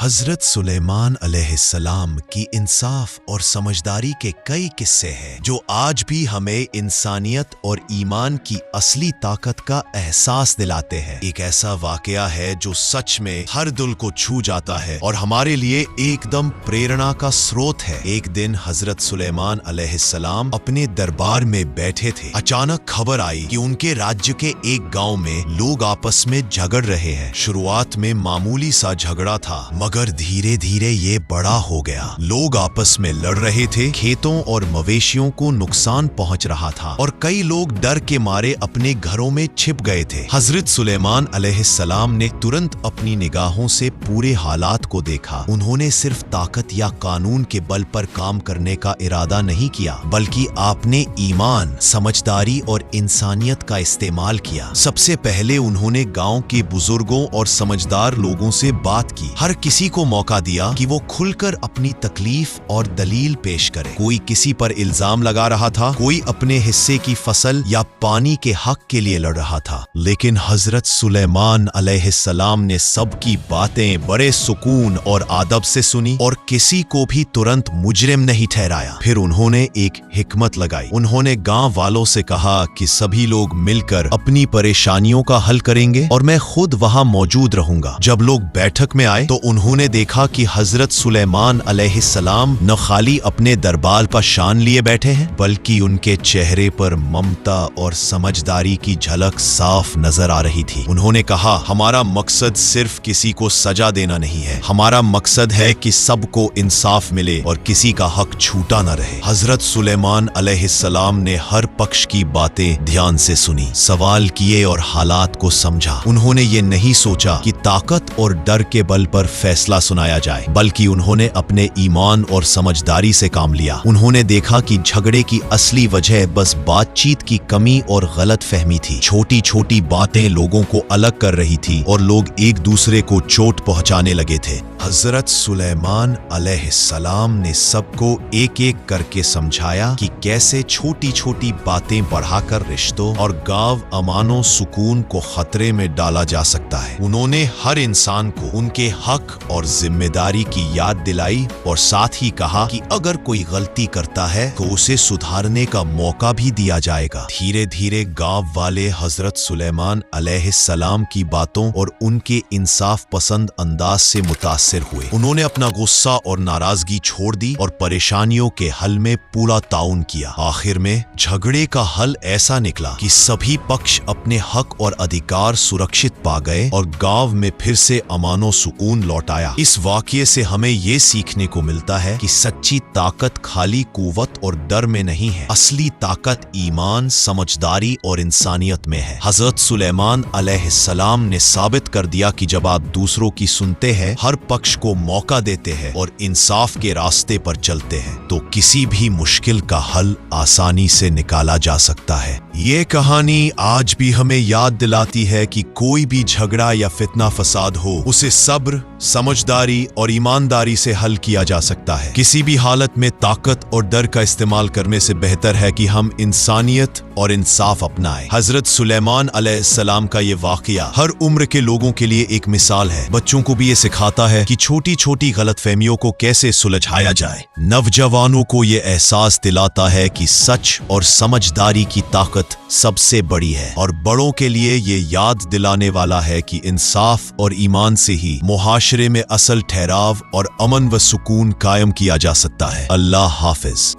حضرت سلیمان علیہ السلام کی انصاف اور سمجھداری کے کئی قصے ہیں جو آج بھی ہمیں انسانیت اور ایمان کی اصلی طاقت کا احساس دلاتے ہیں۔ ایک ایسا واقعہ ہے جو سچ میں ہر دل کو چھو جاتا ہے اور ہمارے لیے ایک دم پریرنا کا سروت ہے۔ ایک دن حضرت سلیمان علیہ السلام اپنے دربار میں بیٹھے تھے۔ اچانک خبر آئی کہ ان کے راجیہ کے ایک گاؤں میں لوگ آپس میں جھگڑ رہے ہیں۔ شروعات میں معمولی سا جھگڑا تھا مگر دھیرے دھیرے یہ بڑا ہو گیا۔ لوگ آپس میں لڑ رہے تھے، کھیتوں اور مویشیوں کو نقصان پہنچ رہا تھا اور کئی لوگ ڈر کے مارے اپنے گھروں میں چھپ گئے تھے۔ حضرت سلیمان علیہ السلام نے ترنت اپنی نگاہوں سے پورے حالات کو دیکھا۔ انہوں نے صرف طاقت یا قانون کے بل پر کام کرنے کا ارادہ نہیں کیا بلکہ آپ نے ایمان، سمجھداری اور انسانیت کا استعمال کیا۔ سب سے پہلے انہوں نے گاؤں کے بزرگوں اور سمجھدار لوگوں سے بات کی۔ ہر کسی کو موقع دیا کہ وہ کھل کر اپنی تکلیف اور دلیل پیش کرے۔ کوئی کسی پر الزام لگا رہا تھا، کوئی اپنے حصے کی فصل یا پانی کے حق کے لیے لڑ رہا تھا، لیکن حضرت سلیمان علیہ السلام نے سب کی باتیں بڑے سکون اور ادب سے سنی اور کسی کو بھی ترنت مجرم نہیں ٹھہرایا۔ پھر انہوں نے ایک حکمت لگائی۔ انہوں نے گاؤں والوں سے کہا کہ سبھی لوگ مل کر اپنی پریشانیوں کا حل کریں گے اور میں خود وہاں موجود رہوں گا۔ جب لوگ بیٹھک میں آئے تو انہوں نے دیکھا کہ حضرت سلیمان علیہ السلام نہ خالی اپنے دربار پر شان لیے بیٹھے ہیں بلکہ ان کے چہرے پر ممتا اور سمجھداری کی جھلک صاف نظر آ رہی تھی۔ انہوں نے کہا، ہمارا مقصد صرف کسی کو سزا دینا نہیں ہے، ہمارا مقصد ہے کہ سب کو انصاف ملے اور کسی کا حق چھوٹا نہ رہے۔ حضرت سلیمان علیہ السلام نے ہر پکش کی باتیں دھیان سے سنی، سوال کیے اور حالات کو سمجھا۔ انہوں نے یہ نہیں سوچا کہ طاقت اور ڈر کے بل پر فیصلہ سنایا جائے بلکہ انہوں نے اپنے ایمان اور سمجھداری سے کام لیا۔ انہوں نے دیکھا کہ جھگڑے کی اصلی وجہ بس بات چیت کی کمی اور غلط فہمی تھی۔ چھوٹی چھوٹی باتیں لوگوں کو الگ کر رہی تھی اور لوگ ایک دوسرے کو چوٹ پہنچانے لگے تھے۔ حضرت سلیمان علیہ السلام نے سب کو ایک ایک کر کے سمجھایا کہ کیسے چھوٹی چھوٹی باتیں بڑھا کر رشتوں اور گاؤں امان و سکون کو خطرے میں ڈالا جا سکتا ہے۔ انہوں نے ہر انسان کو ان کے حق اور ذمہ داری کی یاد دلائی اور ساتھ ہی کہا کہ اگر کوئی غلطی کرتا ہے تو اسے سدھارنے کا موقع بھی دیا جائے گا۔ دھیرے دھیرے گاؤں والے حضرت سلیمان علیہ السلام کی باتوں اور ان کے انصاف پسند انداز سے متاثر ہوئے۔ انہوں نے اپنا غصہ اور ناراضگی چھوڑ دی اور پریشانیوں کے حل میں پورا تعاون کیا۔ آخر میں جھگڑے کا حل ایسا نکلا کہ سبھی پکش اپنے حق اور ادھیکار سرکشت پا گئے اور گاؤں میں پھر سے امان و سکون لوٹ آیا۔ اس واقعے سے ہمیں یہ سیکھنے کو ملتا ہے کہ سچی طاقت خالی قوت اور ڈر میں نہیں ہے، اصلی طاقت ایمان، سمجھداری اور انسانیت میں ہے۔ حضرت سلیمان علیہ السلام نے ثابت کر دیا کہ جب آپ دوسروں کی سنتے ہیں، ہر پکش کو موقع دیتے ہیں اور انصاف کے راستے پر چلتے ہیں تو کسی بھی مشکل کا حل آسانی سے نکالا جا سکتا ہے۔ یہ کہانی آج بھی ہمیں یاد دلاتی ہے کہ کوئی بھی جھگڑا یا فتنہ فساد ہو، اسے صبر، سمجھداری اور ایمانداری سے حل کیا جا سکتا ہے۔ کسی بھی حالت میں طاقت اور ڈر کا استعمال کرنے سے بہتر ہے کہ ہم انسانیت اور انصاف اپنائیں۔ حضرت سلیمان علیہ السلام کا یہ واقعہ ہر عمر کے لوگوں کے لیے ایک مثال ہے۔ بچوں کو بھی یہ سکھاتا ہے کہ چھوٹی چھوٹی غلط فہمیوں کو کیسے سلجھایا جائے۔ نوجوانوں کو یہ احساس دلاتا ہے کہ سچ اور سمجھداری کی طاقت سب سے بڑی ہے اور بڑوں کے لیے یہ یاد دلانے والا ہے کہ انصاف اور ایمان سے ہی معاشرے میں اصل ٹھہراؤ اور امن و سکون قائم کیا جا سکتا ہے۔ اللہ حافظ۔